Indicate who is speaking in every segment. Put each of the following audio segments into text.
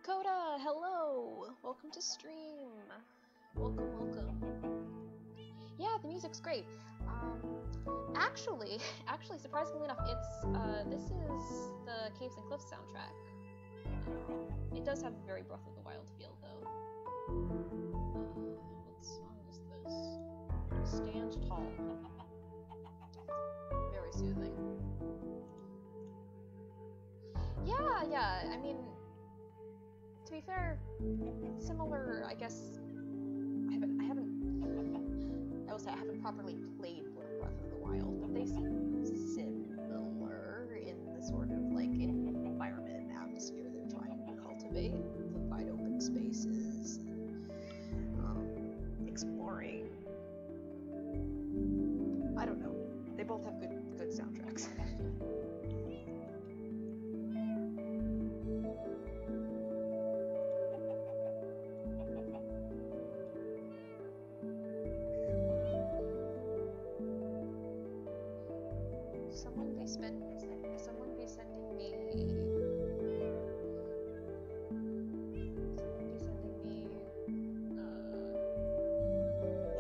Speaker 1: Coda, hello! Welcome to stream. Welcome. Yeah, the music's great. Actually, surprisingly enough, it's this is the Caves and Cliffs soundtrack. It does have a very Breath of the Wild feel, though. What song is this? Stand Tall. Very soothing. Yeah. I mean, to be fair, similar. I guess I haven't properly played Breath of the Wild, but they seem similar in the sort of like environment and atmosphere they're trying to cultivate, the wide open spaces, and, exploring. I don't know. They both have good soundtracks. Someone be sending me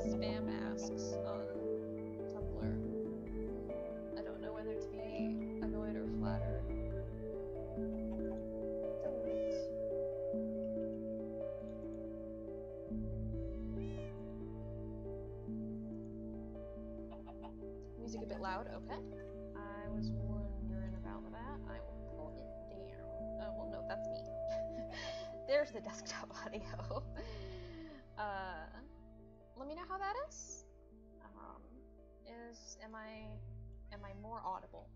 Speaker 1: spam asks on Tumblr. I don't know whether to be annoyed or flattered. Music a bit loud, okay. I was wondering about that. I will pull it down. Oh, well, no, that's me. There's the desktop audio. Let me know how that is. Am I more audible?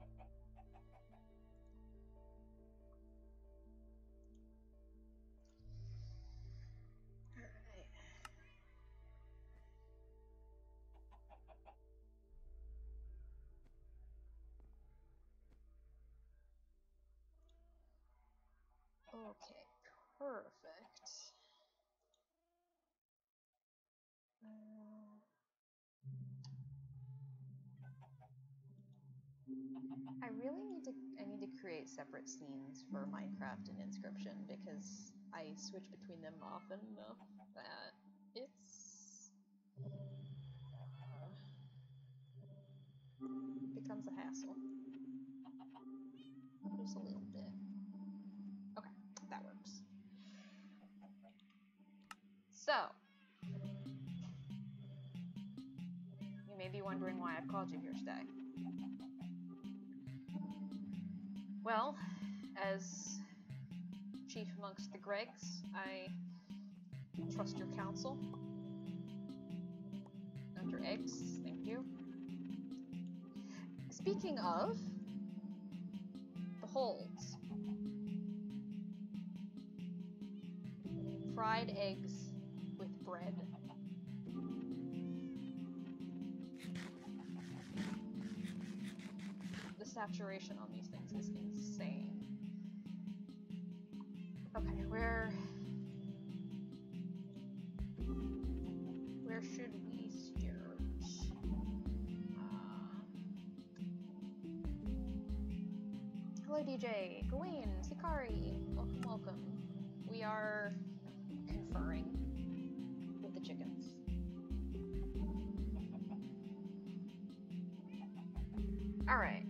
Speaker 1: Okay, perfect. I need to create separate scenes for Minecraft and Inscription because I switch between them often enough that it's becomes a hassle. Just a little bit. Okay, that works. So, you may be wondering why I've called you here today. Well, as chief amongst the Gregs, I trust your counsel. And your eggs, thank you. Speaking of, the holds. fried eggs with bread. The saturation on these things is insane. Okay, where should we start? Hello DJ, Gawain, Sikari, welcome, welcome. We are conferring with the chickens. Alright.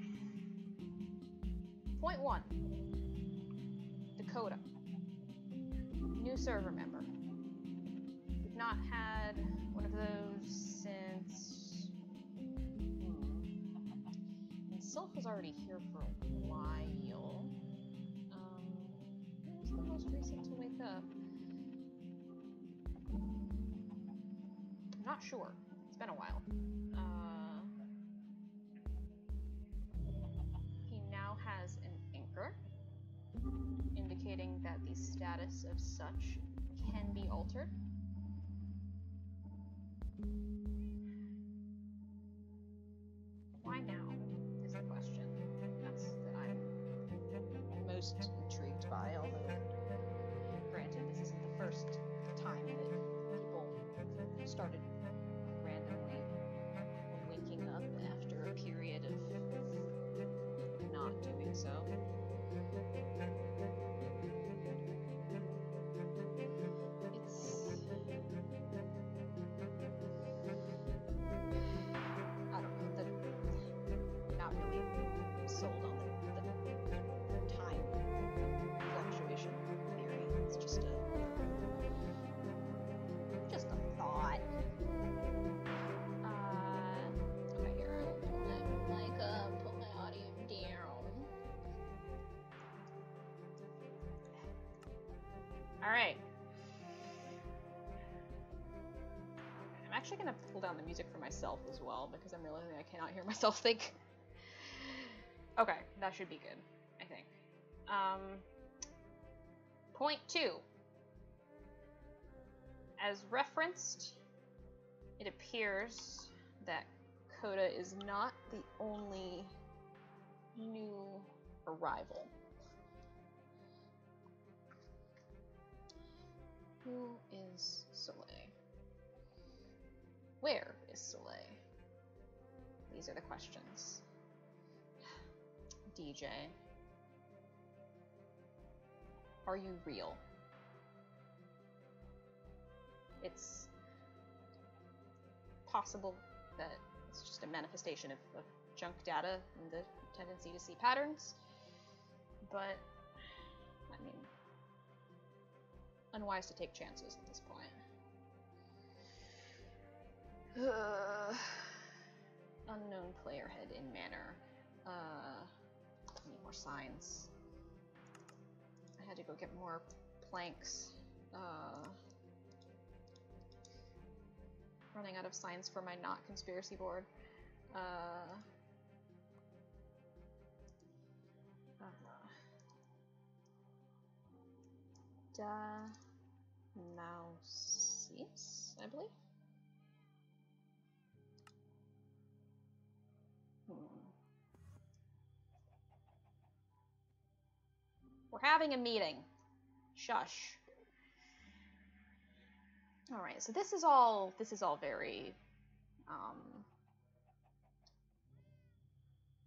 Speaker 1: Point 1. Dakota. New server member. We've not had one of those since... And Sylph was already here for a while. Who's the most recent to wake up? I'm not sure. It's been a while. He now has an anchor, indicating that the status of such can be altered. Why now is the question. That's that I'm most intrigued by, although granted this isn't the first time that people started randomly waking up after a period of not doing so. I don't know, not really sold on the time fluctuation theory. It's just a thought. Okay, here, I'll pull my mic up, put my audio down. Alright. I'm actually going to pull down the music for myself as well, because I'm realizing I cannot hear myself think. Okay, that should be good, I think. Point 2. As referenced, it appears that Coda is not the only new arrival. Who is Soleil? Where is Soleil? These are the questions. DJ, are you real? It's possible that it's just a manifestation of junk data and the tendency to see patterns, but I mean, unwise to take chances at this point. Unknown player head in manner. Need more signs. I had to go get more planks. Running out of signs for my not conspiracy board. Mouses, I believe. We're having a meeting. Shush. All right, so this is all very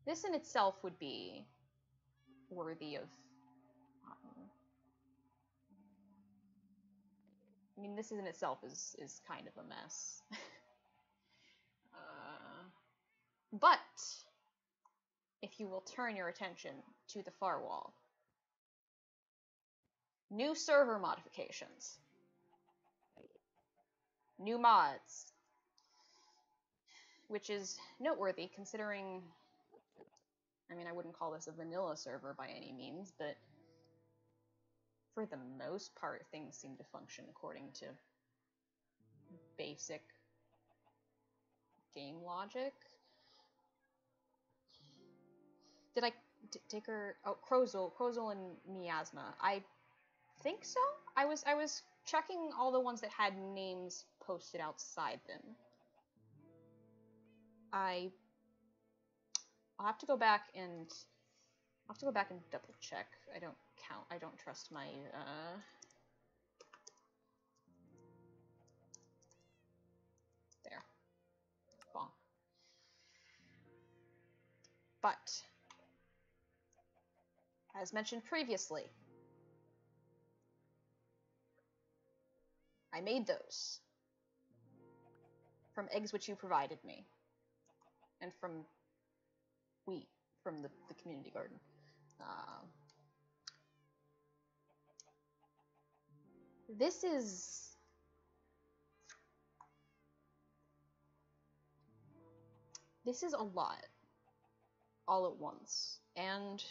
Speaker 1: this in itself would be worthy of I mean, this in itself is kind of a mess. But if you will turn your attention to the far wall, new server modifications, new mods, which is noteworthy considering, I mean, I wouldn't call this a vanilla server by any means, but for the most part, things seem to function according to basic game logic. Did I take her? Oh, Crozul and Miasma. I think so. I was checking all the ones that had names posted outside them. I'll have to go back and double check. I don't trust my there. Bonk. But as mentioned previously, I made those from eggs which you provided me, and from wheat from the community garden. This is a lot all at once, and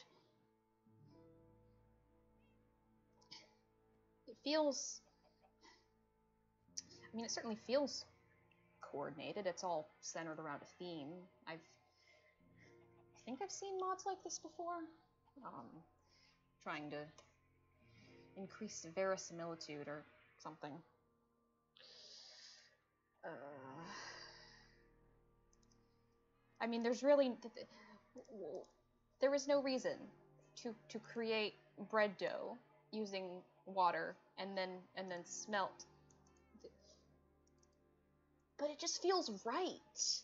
Speaker 1: it feels, I mean, it certainly feels coordinated. It's all centered around a theme. I think I've seen mods like this before. Trying to increase verisimilitude or something. I mean, there is no reason to create bread dough using water and then smelt. But it just feels right.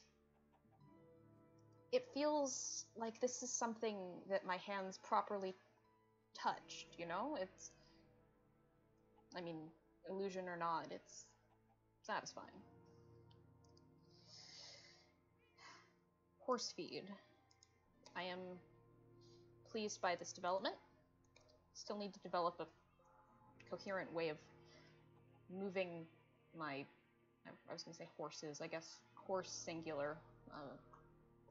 Speaker 1: It feels like this is something that my hands properly touched, you know? It's, I mean, illusion or not, it's satisfying. Horse feed. I am pleased by this development. Still need to develop a coherent way of moving my, I was going to say horses, I guess horse singular,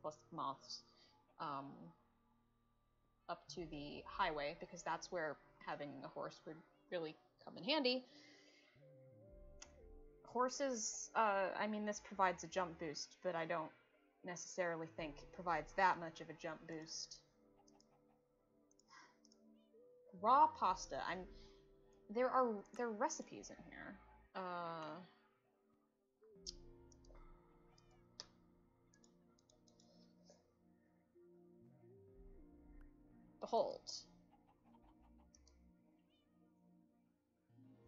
Speaker 1: plus moths, up to the highway, because that's where having a horse would really come in handy. Horses, I mean, this provides a jump boost, but I don't necessarily think it provides that much of a jump boost. Raw pasta. There are recipes in here. Behold.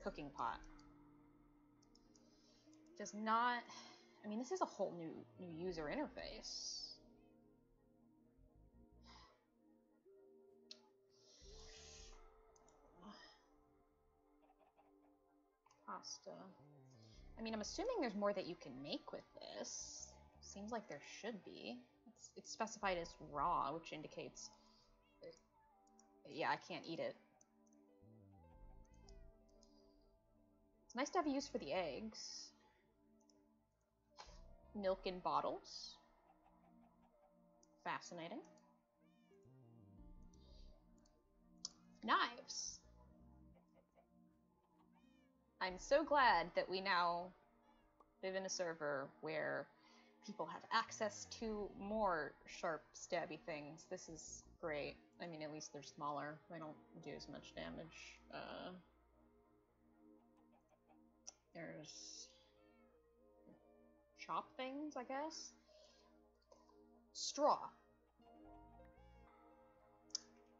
Speaker 1: Cooking pot. Does not, I mean, this is a whole new user interface. Pasta. I mean, I'm assuming there's more that you can make with this. Seems like there should be. It's specified as raw, which indicates that, yeah, I can't eat it. It's nice to have a use for the eggs. Milk in bottles. Fascinating. Knives. I'm so glad that we now live in a server where people have access to more sharp, stabby things. This is great. I mean, at least they're smaller. They don't do as much damage. There's chop things, I guess. Straw.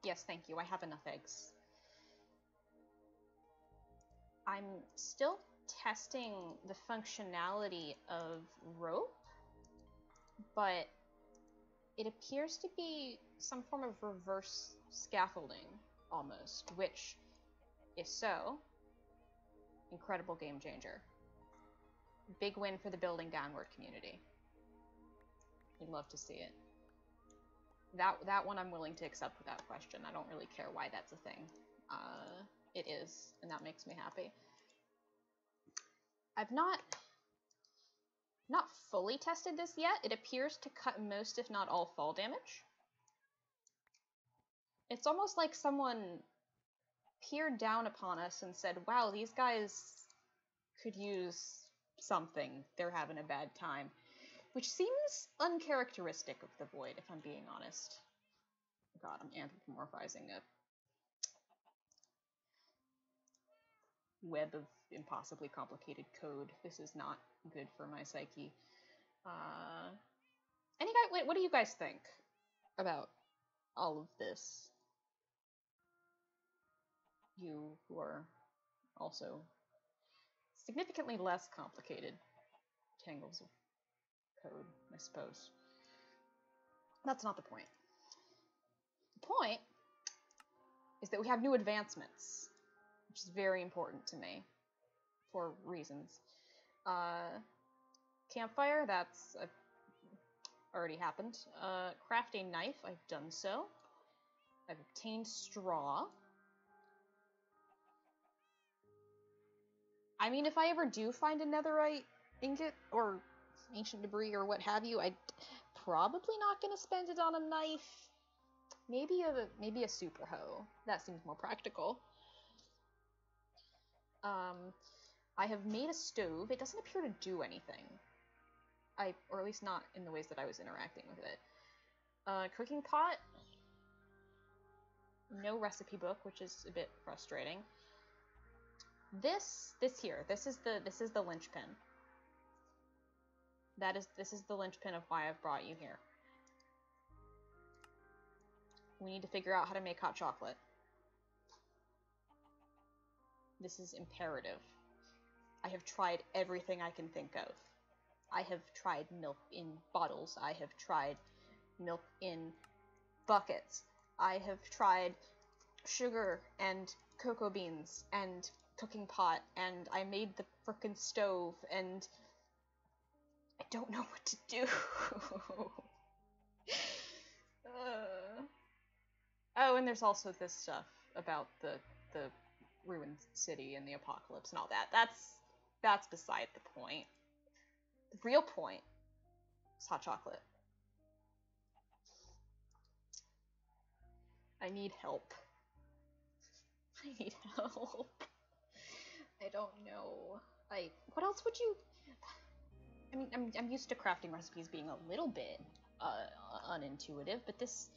Speaker 1: Yes, thank you. I have enough eggs. I'm still testing the functionality of rope, but it appears to be some form of reverse scaffolding, almost, which, if so, incredible game changer. Big win for the building downward community. You'd love to see it. That one I'm willing to accept without question. I don't really care why that's a thing. It is, and that makes me happy. I've not fully tested this yet. It appears to cut most, if not all, fall damage. It's almost like someone peered down upon us and said, wow, these guys could use something. They're having a bad time. Which seems uncharacteristic of the Void, if I'm being honest. God, I'm anthropomorphizing a
Speaker 2: web of impossibly complicated code. This is not good for my psyche. What do you guys think about all of this? You who are also significantly less complicated tangles of code, I suppose. That's not the point. The point is that we have new advancements, which is very important to me for reasons. Campfire, that's already happened. Craft a knife, I've done so. I've obtained straw. I mean, if I ever do find a netherite ingot or ancient debris or what have you, I'm probably not going to spend it on a knife. Maybe a super hoe. That seems more practical. I have made a stove. It doesn't appear to do anything. Or at least not in the ways that I was interacting with it. Cooking pot. No recipe book, which is a bit frustrating. This is the linchpin. This is the linchpin of why I've brought you here. We need to figure out how to make hot chocolate. This is imperative. I have tried everything I can think of. I have tried milk in bottles. I have tried milk in buckets. I have tried sugar and cocoa beans and cooking pot, and I made the frickin' stove, and I don't know what to do. Oh, and there's also this stuff about the ruined city and the apocalypse and all that. That's beside the point. The real point is hot chocolate. I need help. I need help. I don't know. What else would you... I mean, I'm used to crafting recipes being a little bit unintuitive, but this,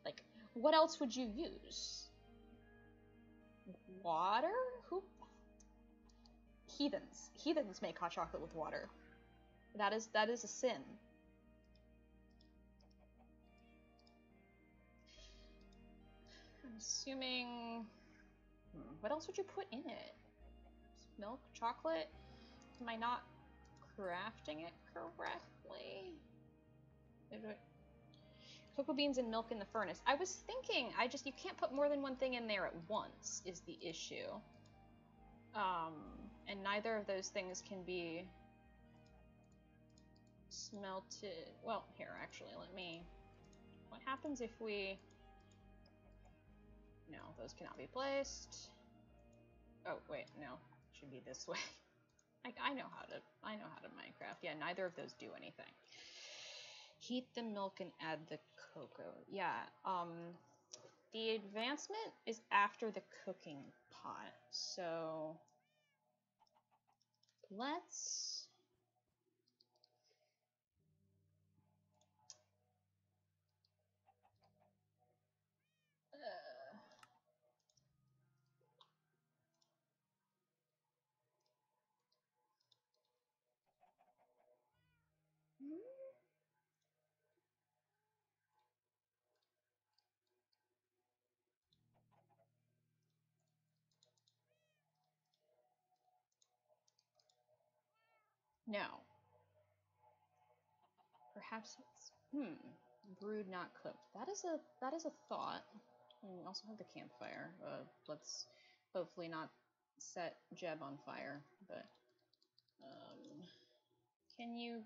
Speaker 2: like, what else would you use? Water? Who? Heathens. Heathens make hot chocolate with water. That is a sin. I'm assuming... what else would you put in it? Milk? Chocolate? Am I not crafting it correctly? Cocoa beans and milk in the furnace. I was thinking, you can't put more than one thing in there at once, is the issue. And neither of those things can be smelted. Well, here, actually, what happens if we... No, those cannot be placed. Oh, wait, no. It should be this way. I know how to Minecraft. Yeah, neither of those do anything. Heat the milk and add the cocoa. Yeah, the advancement is after the cooking pot, so let's... Now, perhaps it's brewed, not cooked. That is a thought. And we also have the campfire. Let's hopefully not set Jeb on fire. But can you?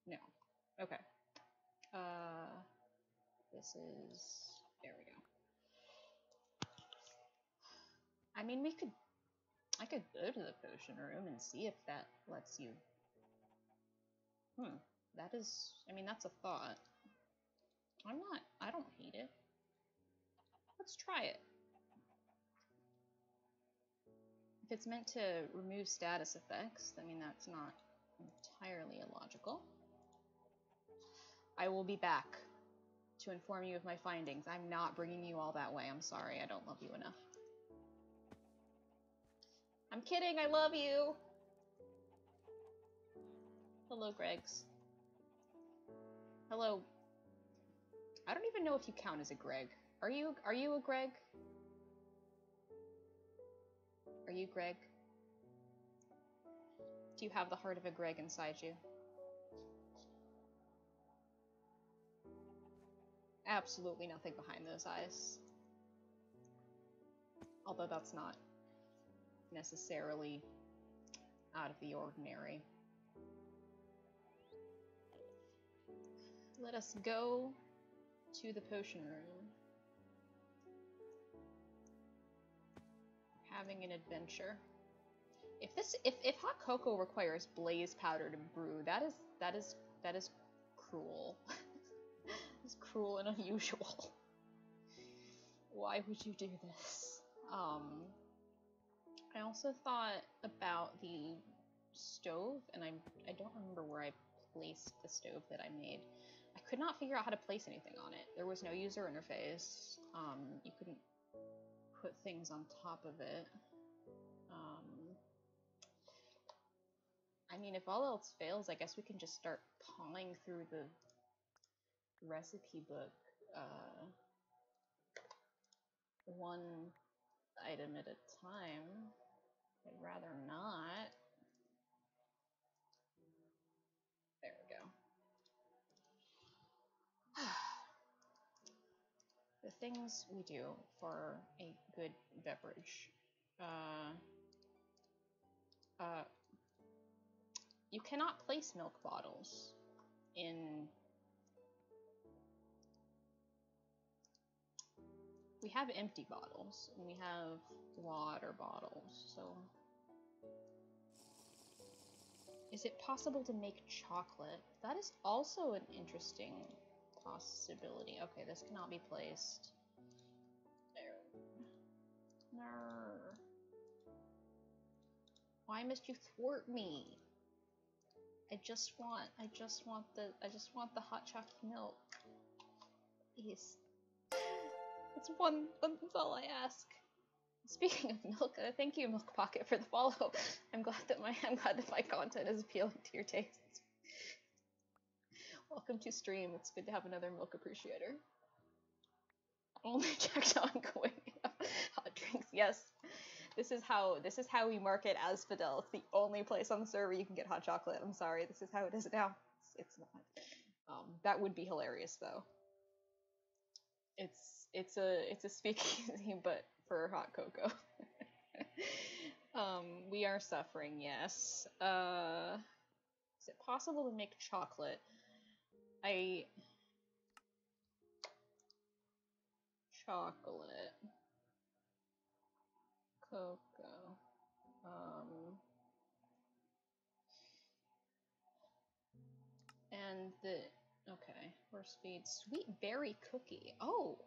Speaker 2: No. Okay. This is... There we go. I mean, I could go to the potion room and see if that lets you... That is... I mean, that's a thought. I don't hate it. Let's try it. If it's meant to remove status effects, I mean, that's not entirely illogical. I will be back to inform you of my findings. I'm not bringing you all that way. I'm sorry, I don't love you enough. I'm kidding, I love you! Hello, Gregs. Hello. I don't even know if you count as a Greg. Are you a Greg? Are you Greg? Do you have the heart of a Greg inside you? Absolutely nothing behind those eyes. Although that's not necessarily out of the ordinary. Let us go to the potion room. Having an adventure. If hot cocoa requires blaze powder to brew, that is cruel. It's cruel and unusual. Why would you do this? I also thought about the stove, and I don't remember where I placed the stove that I made. I could not figure out how to place anything on it. There was no user interface. You couldn't put things on top of it. I mean, if all else fails, I guess we can just start pawing through the recipe book, one item at a time. I'd rather not. There we go. The things we do for a good beverage. You cannot place milk bottles in... We have empty bottles, and we have water bottles, so... Is it possible to make chocolate? That is also an interesting possibility. Okay, this cannot be placed. There. No. Why must you thwart me? I just want the hot chocolate milk. Please. That's all I ask. Speaking of milk, thank you, Milk Pocket, for the follow. I'm glad that my content is appealing to your tastes. Welcome to stream. It's good to have another milk appreciator. Only checked ongoing hot drinks. Yes, this is how we market as Fidel. It's the only place on the server you can get hot chocolate. I'm sorry, this is how it is now. It's not. That would be hilarious though. It's a speakeasy, but for hot cocoa. We are suffering, yes. Is it possible to make chocolate? Chocolate. Cocoa. And the... Okay, horse speed. Sweet berry cookie. Oh!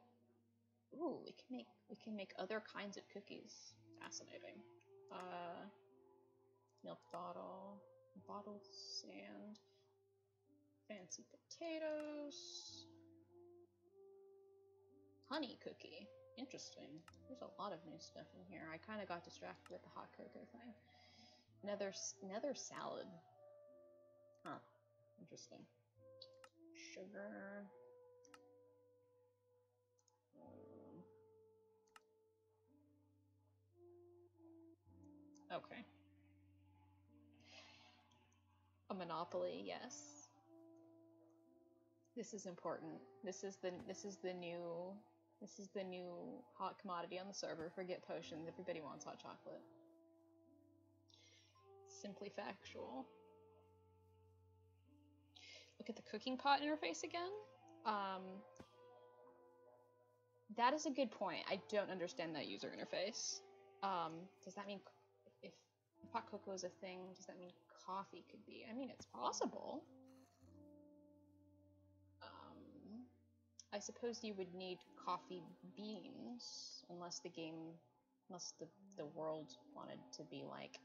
Speaker 2: Ooh, we can make other kinds of cookies. Fascinating. Milk bottle, bottle sand, fancy potatoes, honey cookie. Interesting. There's a lot of new stuff in here. I kind of got distracted with the hot cocoa thing. Nether salad. Huh. Interesting. Sugar. Okay. A monopoly, yes. This is important. This is the new hot commodity on the server. Forget potions. Everybody wants hot chocolate. Simply factual. Look at the cooking pot interface again. That is a good point. I don't understand that user interface. Does that mean if hot cocoa is a thing, does that mean coffee could be? I mean, it's possible. I suppose you would need coffee beans, unless the world wanted to be like,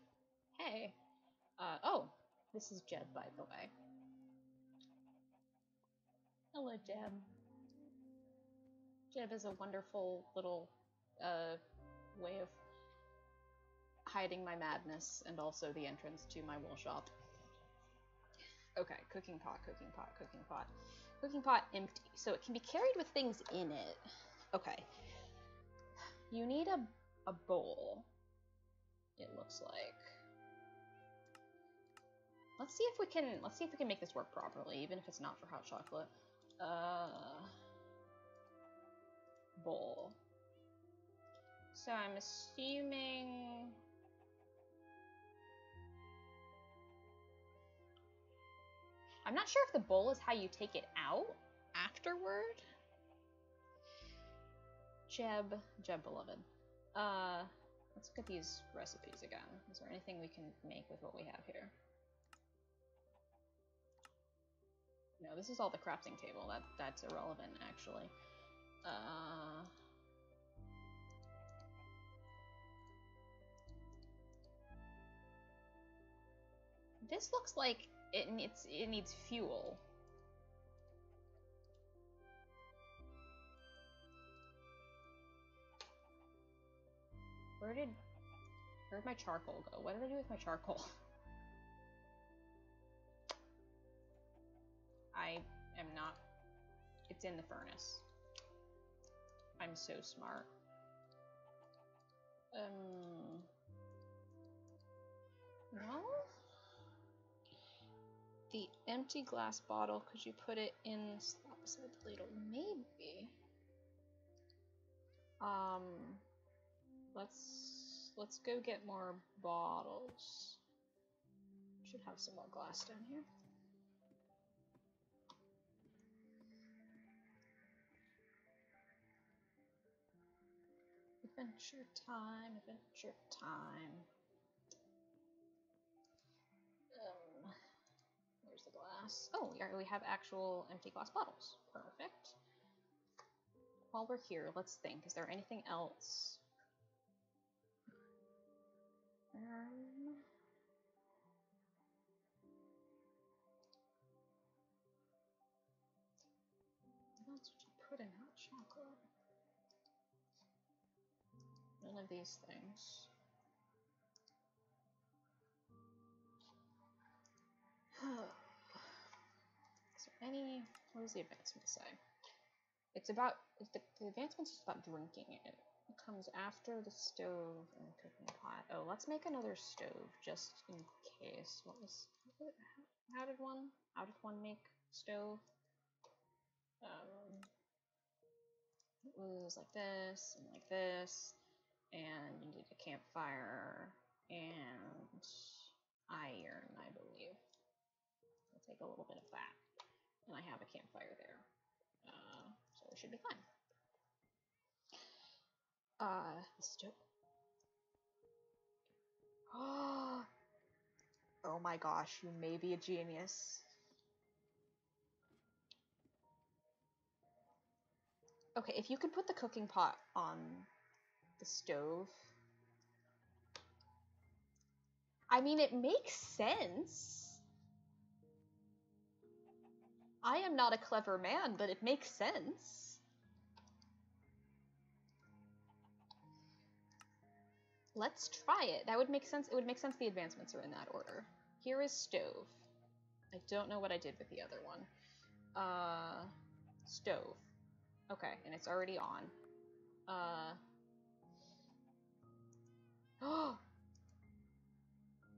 Speaker 2: hey, oh, this is Jeb, by the way. Hello, Jeb. Jeb is a wonderful little way of... hiding my madness and also the entrance to my wool shop. Okay, cooking pot, cooking pot, cooking pot. Cooking pot empty, so it can be carried with things in it. Okay. You need a bowl, it looks like. Let's see if we can make this work properly, even if it's not for hot chocolate. Bowl. So I'm assuming I'm not sure if the bowl is how you take it out afterward. Jeb beloved. Let's look at these recipes again. Is there anything we can make with what we have here? No, this is all the crafting table. That's irrelevant, actually. This looks like it needs fuel. Where'd my charcoal go? What did I do with my charcoal? I am not. It's in the furnace. I'm so smart. No? The empty glass bottle, could you put it in beside the ladle? Maybe. Let's go get more bottles. Should have some more glass down here. Adventure time, adventure time. Where's the glass? Oh, we have actual empty glass bottles. Perfect. While we're here, let's think. Is there anything else? What else would you put in hot chocolate? None of these things. Is there any? What does the advancement say? It's about the advancement's just about drinking it. It comes after the stove and the cooking pot. Oh, let's make another stove just in case. How did one make stove? It was like this and like this, and you need a campfire and iron, I believe. I'll take a little bit of that, and I have a campfire there, so it should be fine. Stove. Oh my gosh, you may be a genius. Okay, if you could put the cooking pot on the stove. I mean, it makes sense. I am not a clever man, but it makes sense. Let's try it. That would make sense. It would make sense the advancements are in that order. Here is stove. I don't know what I did with the other one. Stove. Okay, and it's already on. Oh!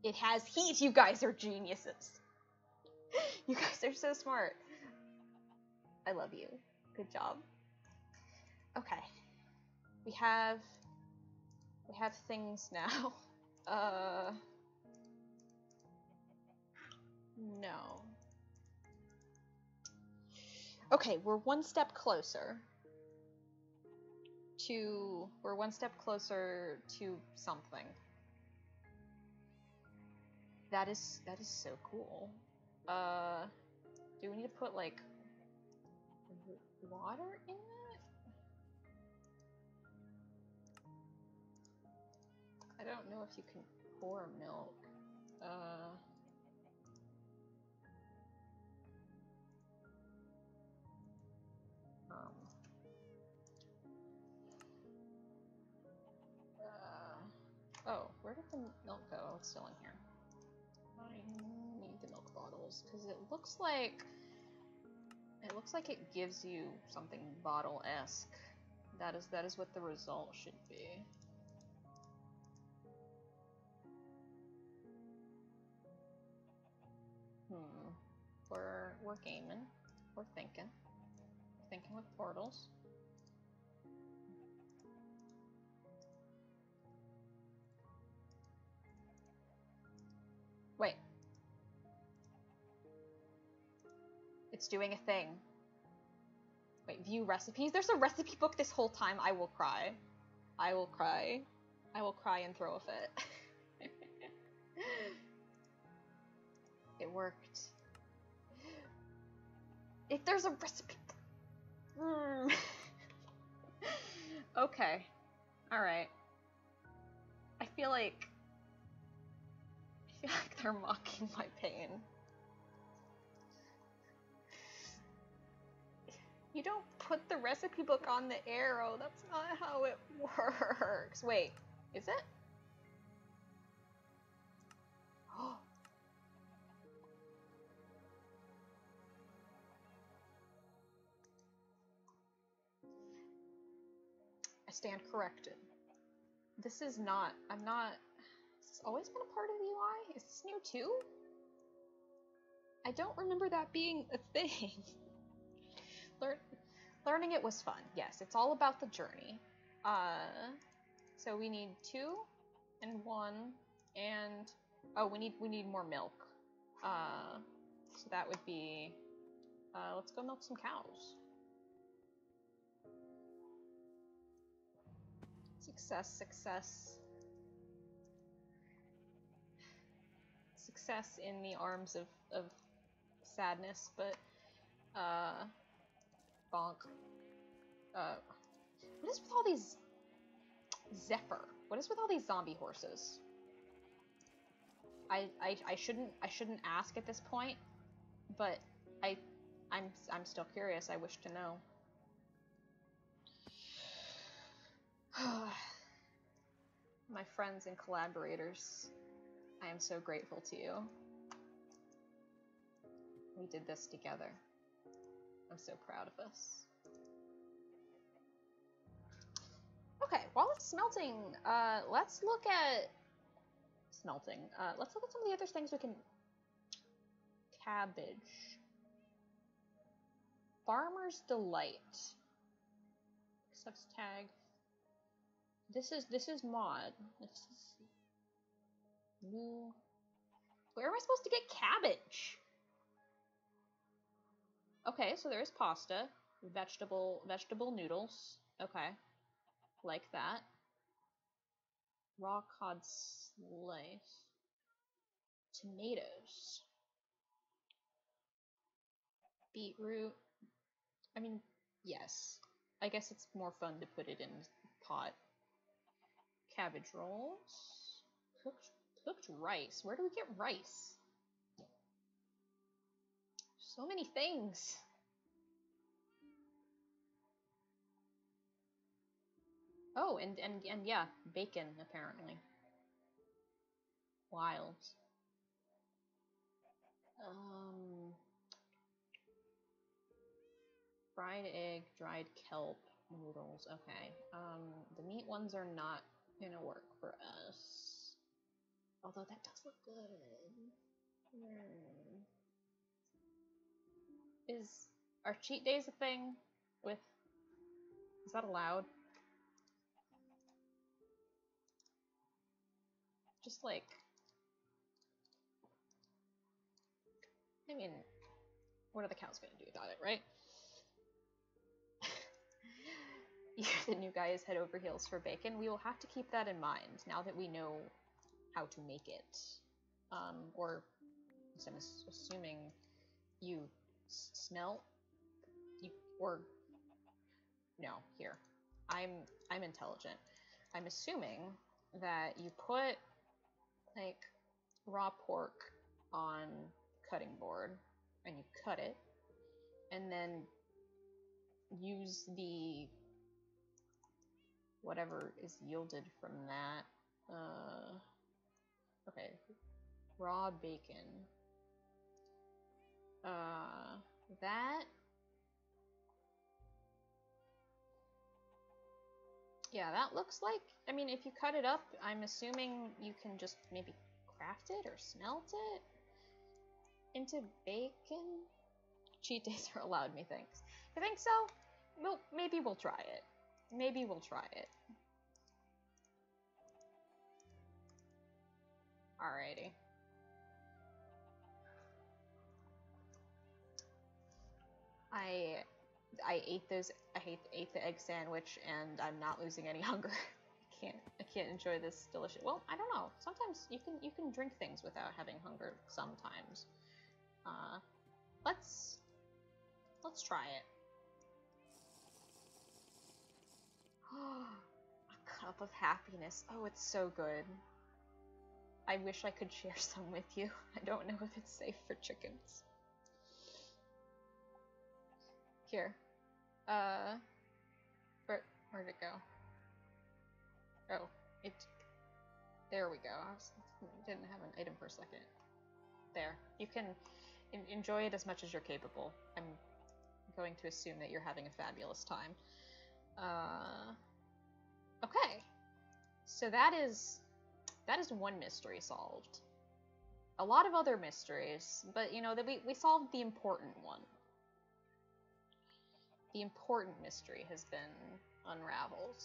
Speaker 2: It has heat! You guys are geniuses! You guys are so smart. I love you. Good job. Okay. We have things now. No. Okay, we're one step closer to something. That is so cool. Do we need to put like water in it? I don't know if you can pour milk. Oh, where did the milk go? Oh, it's still in here. I need the milk bottles because it looks like it gives you something bottle-esque. That is what the result should be. We're gaming. We're thinking. Thinking with portals. Wait. It's doing a thing. Wait, view recipes? There's a recipe book this whole time. I will cry. I will cry. I will cry and throw a fit. It worked. If there's a recipe book. Okay. Alright. I feel like they're mocking my pain. You don't put the recipe book on the arrow. That's not how it works. Wait, is it? Oh. I stand corrected. This is not, I'm not, has this always been a part of the UI? Is this new too? I don't remember that being a thing. Learning it was fun. Yes, it's all about the journey. So we need 2 and 1 and oh, we need more milk. So that would be let's go milk some cows. Success, success. Success in the arms of sadness, but bonk. What is with all these Zephyr? What is with all these zombie horses? I shouldn't ask at this point, but I'm still curious. I wish to know. My friends and collaborators, I am so grateful to you. We did this together. I'm so proud of us. Okay, while it's smelting, let's look at smelting. Let's look at some of the other things we can. Cabbage. Farmer's Delight. Accepts tag. This is mod. This is new. Where am I supposed to get cabbage? Okay, so there is pasta, vegetable noodles. Okay, like that. Raw cod slice. Tomatoes. Beetroot. I mean, yes. I guess it's more fun to put it in a pot. Cabbage rolls. Cooked rice. Where do we get rice? So many things. Oh, and yeah, bacon apparently. Wild. Fried egg, dried kelp, noodles. Okay. The meat ones are not gonna work for us. Although that does look good. Are cheat days a thing? Is that allowed? Just like, I mean, what are the cows gonna do about it, right? You're the new guy is head over heels for bacon. We will have to keep that in mind now that we know how to make it. Or, I'm assuming you smell, no, here. I'm intelligent. I'm assuming that you put, like, raw pork on cutting board, and you cut it, and then use the whatever is yielded from that. Okay. Raw bacon. That... Yeah, that looks like... I mean, if you cut it up, I'm assuming you can just maybe craft it or smelt it into bacon? Cheat days are allowed, methinks. You think so? Well, maybe we'll try it. Maybe we'll try it. Alrighty. I ate the egg sandwich, and I'm not losing any hunger. I can't enjoy this delicious... Well, I don't know. Sometimes you can drink things without having hunger sometimes. Let's try it. A cup of happiness. Oh, it's so good. I wish I could share some with you. I don't know if it's safe for chickens. Here. Where'd it go? Oh, there we go. Didn't have an item for a second. There. You can enjoy it as much as you're capable. I'm going to assume that you're having a fabulous time. Okay. So that is one mystery solved. A lot of other mysteries, but you know, that we solved the important one. The important mystery has been unraveled.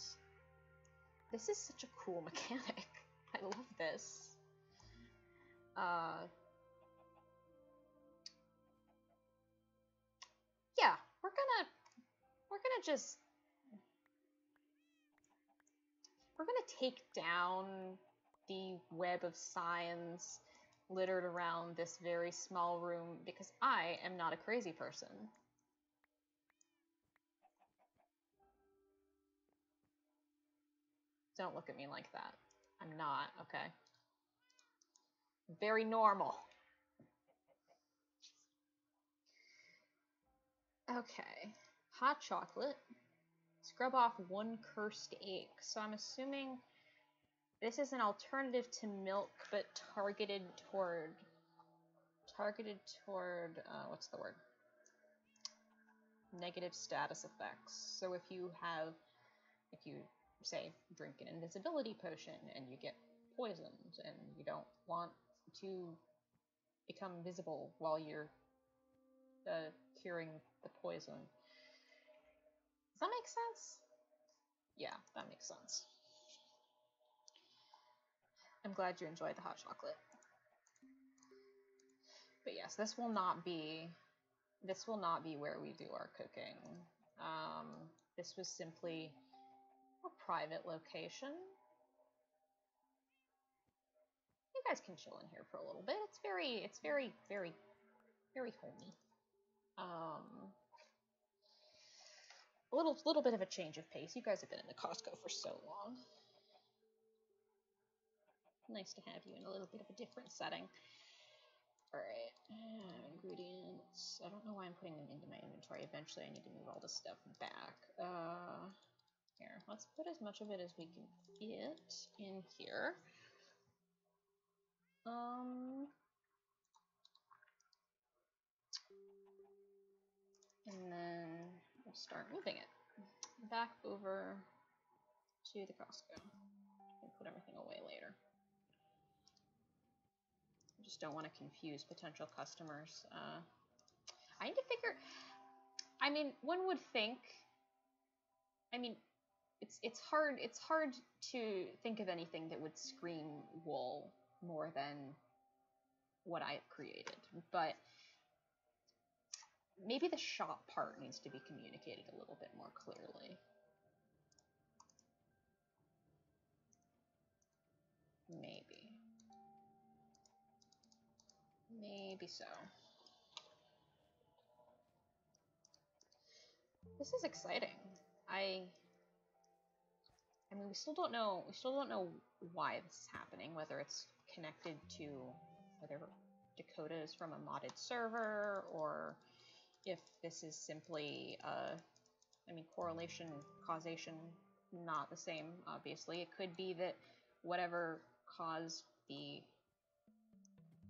Speaker 2: This is such a cool mechanic. I love this. Yeah, we're gonna take down the web of signs littered around this very small room because I am not a crazy person. Don't look at me like that. I'm not, okay? Very normal. Okay. Hot chocolate. Scrub off 1 cursed ache. So I'm assuming this is an alternative to milk, but targeted toward, what's the word? Negative status effects. So if you say, drink an invisibility potion and you get poisoned and you don't want to become visible while you're curing the poison. Does that make sense? Yeah, that makes sense. I'm glad you enjoyed the hot chocolate. But yes, this will not be where we do our cooking. This was simply a private location. You guys can chill in here for a little bit. It's very, very, very homey. A little bit of a change of pace. You guys have been in the Costco for so long. Nice to have you in a little bit of a different setting. Alright, ingredients. I don't know why I'm putting them into my inventory. Eventually I need to move all this stuff back. Here, let's put as much of it as we can get in here. And then we'll start moving it back over to the Costco. And put everything away later. I just don't want to confuse potential customers. I need to figure... I mean, one would think... I mean, it's hard to think of anything that would scream wool more than what I've created, but maybe the shop part needs to be communicated a little bit more clearly. Maybe so. This is exciting. I mean, we still don't know why this is happening, whether it's connected to whether Dakota is from a modded server, or if this is simply, I mean, correlation, causation, not the same, obviously. It could be that whatever caused the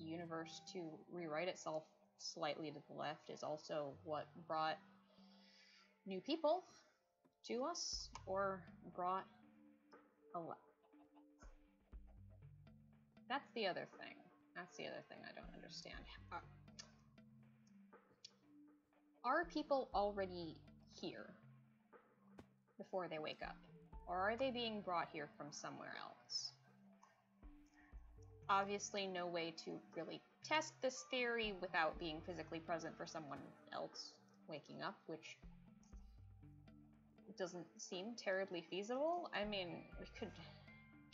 Speaker 2: universe to rewrite itself slightly to the left is also what brought new people to us, or brought a lot. That's the other thing. That's the other thing I don't understand. Are people already here before they wake up? Or are they being brought here from somewhere else? Obviously, no way to really test this theory without being physically present for someone else waking up, which doesn't seem terribly feasible. I mean, we could...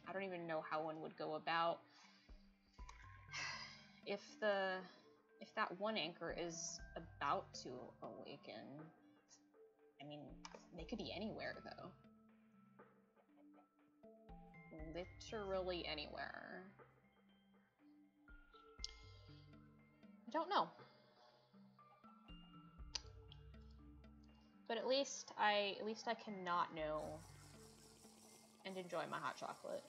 Speaker 2: I don't even know how one would go about... If that one anchor is about to awaken... I mean, they could be anywhere, though. Literally anywhere. I don't know. But at least I cannot know and enjoy my hot chocolate.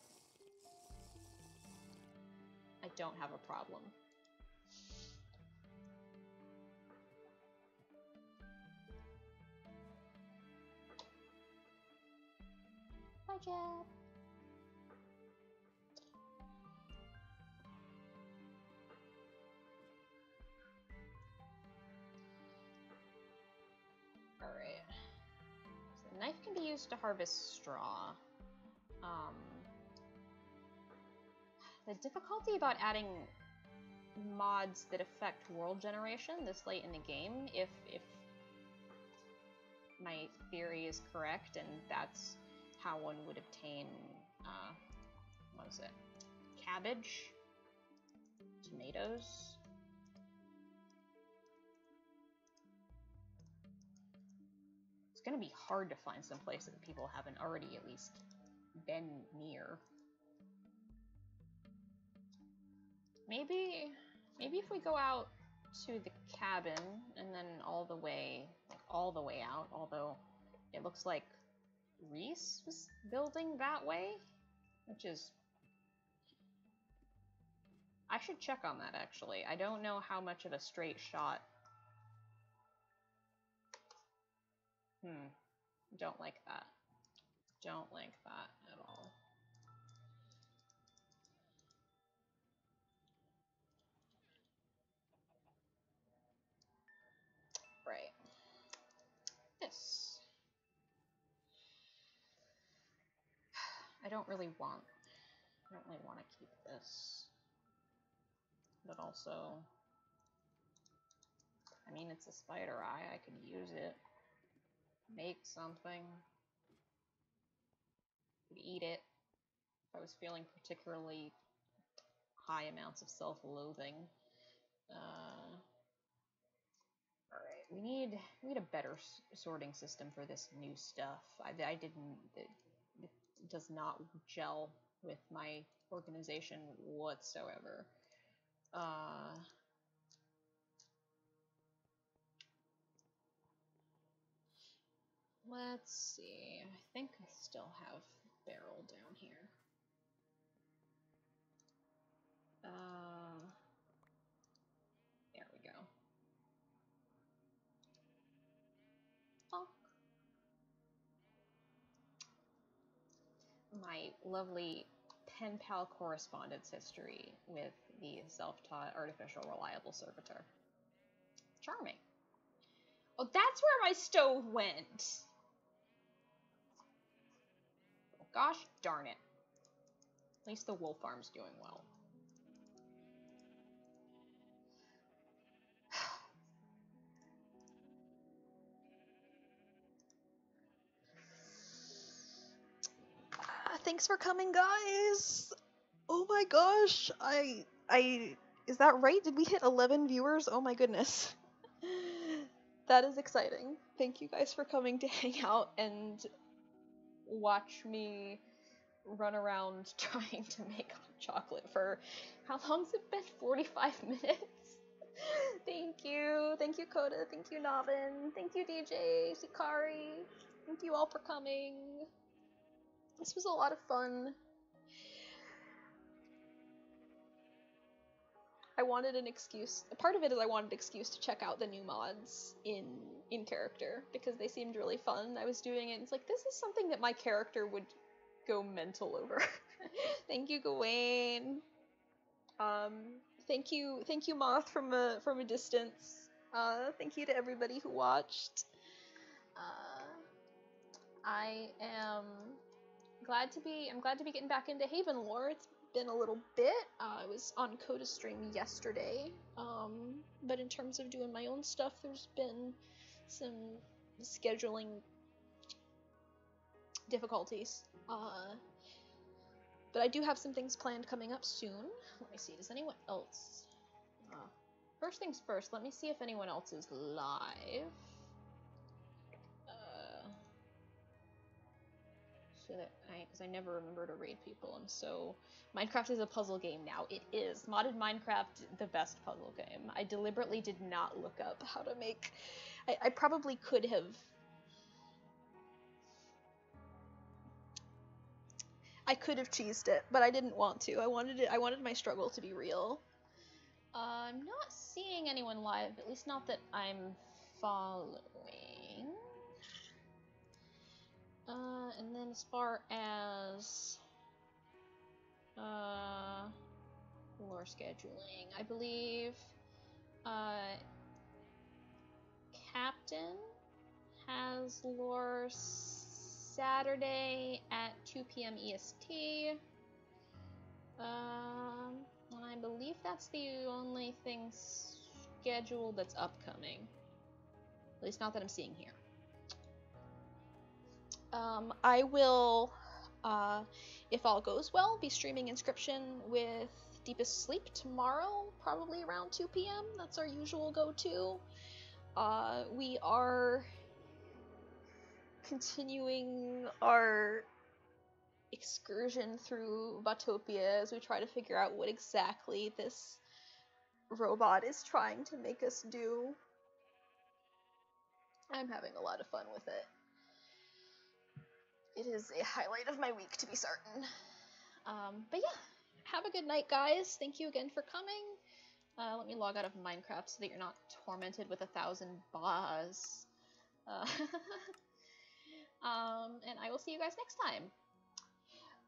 Speaker 2: I don't have a problem. Hi, Jeb. Alright. So the knife can be used to harvest straw. The difficulty about adding mods that affect world generation this late in the game, if my theory is correct, and that's how one would obtain, what is it? Cabbage? Tomatoes? It's gonna be hard to find some place that people haven't already at least been near. Maybe if we go out to the cabin and then all the way out, although it looks like Reese was building that way, which is... I should check on that, actually. I don't know how much of a straight shot... Don't like that. Don't like that at all. Right. This. I don't really want to keep this. But also, I mean, it's a spider eye. I could use it. Make something. Could eat it. If I was feeling particularly high amounts of self-loathing. Alright, we need a better sorting system for this new stuff. I didn't... It does not gel with my organization whatsoever. Let's see. I think I still have barrel down here. There we go. Oh. My lovely pen pal correspondence history with the self-taught artificial reliable servitor. Charming. Oh, that's where my stove went! Oh, gosh darn it. At least the wool farm's doing well. Thanks for coming, guys! Oh my gosh, is that right? Did we hit 11 viewers? Oh my goodness. That is exciting. Thank you guys for coming to hang out and watch me run around trying to make hot chocolate for, how long's it been? 45 minutes? Thank you. Thank you, Coda. Thank you, Navin. Thank you, DJ, Sikari. Thank you all for coming. This was a lot of fun. I wanted an excuse. Part of it is I wanted an excuse to check out the new mods in character because they seemed really fun. I was doing it, and it's like, this is something that my character would go mental over. Thank you, Gawain. Thank you, Moth from a distance. Thank you to everybody who watched. I'm glad to be getting back into Haven lore. It's been a little bit. I was on Coda stream yesterday, but in terms of doing my own stuff, there's been some scheduling difficulties. But I do have some things planned coming up soon. Let me see, does anyone else... first things first, let me see if anyone else is live. So that because I never remember to raid people, and so Minecraft is a puzzle game now. It is. Modded Minecraft, the best puzzle game. I deliberately did not look up how to make... I probably could have... I could have cheesed it, but I didn't want to. I wanted my struggle to be real. I'm not seeing anyone live, at least not that I'm following. And then as far as lore scheduling, I believe Captain has lore Saturday at 2 p.m. EST. And I believe that's the only thing scheduled that's upcoming. At least not that I'm seeing here. I will, if all goes well, be streaming Inscription with Deepest Sleep tomorrow, probably around 2 p.m. That's our usual go-to. We are continuing our excursion through Botopia as we try to figure out what exactly this robot is trying to make us do. I'm having a lot of fun with it. It is a highlight of my week, to be certain. But yeah, have a good night, guys. Thank you again for coming. Let me log out of Minecraft so that you're not tormented with 1,000 boss. And I will see you guys next time.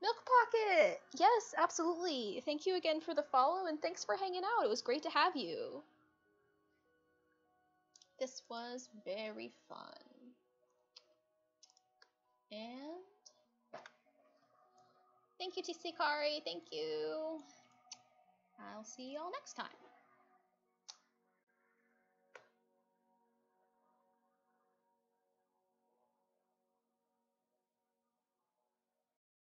Speaker 2: Milk Pocket! Yes, absolutely. Thank you again for the follow, and thanks for hanging out. It was great to have you. This was very fun. And thank you, TC Kari. Thank you. I'll see y'all next time.